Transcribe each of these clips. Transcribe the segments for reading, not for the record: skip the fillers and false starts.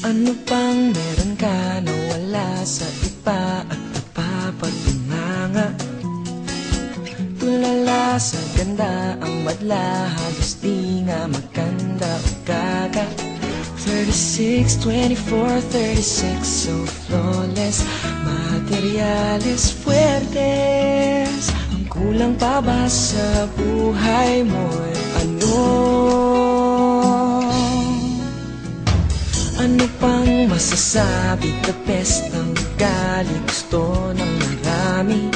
Ano pang meron ka na wala sa iba at napapatunganga? Tulala sa ganda ang madla, halos di nga maganda o gaga. 36, 24, 36, so flawless. Materiales fuertes. Ang kulang pa ba sa buhay mo'y ano? Ano pang masasabi? The best ng ugali, gusto ng marami.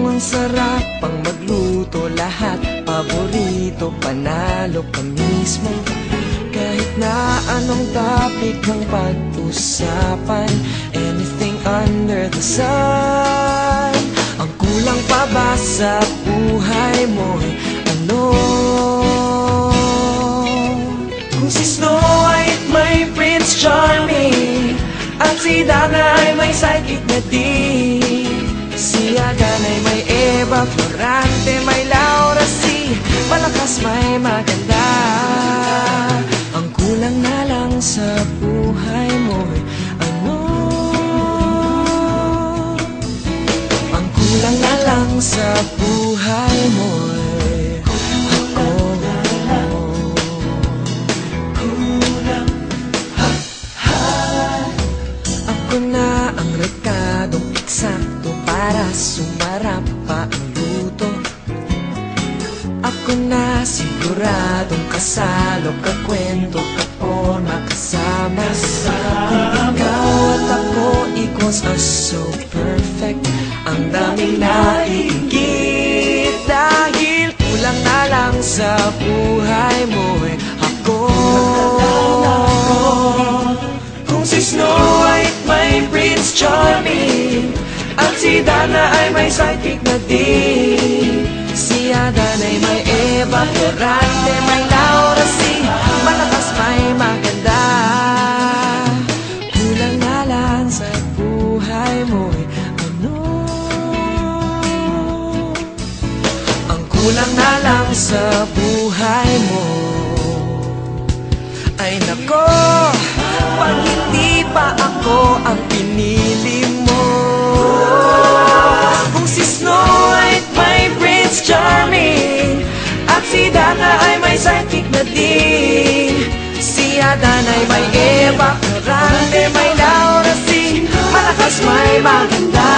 Ang sarap pang magluto, lahat paborito, panalo ka mismo. Kahit na anong topic ng pag-usapan, anything under the sun. Ang kulang pa ba sa buhay mo'y ano? Kung si Snow White may Prince Charming, at si Dana ay may sidekick na din. Si Agan ay may Eva Florante, may Laura C, malakas may maganda. Ang kulang na lang sa buhay mo'y ano? Ang kulang na lang sa buhay mo'y ako. Kulang, ha, ha. Ako na ang rekadong eksakto para sumarap pa ang luto. Ako na siguradong kasalo, kakwento, kaporma, kasama. Kung ikaw at ako equals us, so perfect. Ang daming naiingit dahil kulang na lang sa buhay mo'y ako. Kung si Snow White may Prince Charming, at si Dana ay may sidekick na din. Si Adan ay may Eva Florante, may Laura C, malakas may maganda. Kulang na lang sa buhay mo'y ano? Ang kulang na lang sa buhay mo ay nako, pag hindi pa ako ang pinili mo. Kung si Snow White may Prince Charming, at si Dana ay may sidekick na din. Si Adan ay may Eva Florante, may Laura C, malakas may maganda.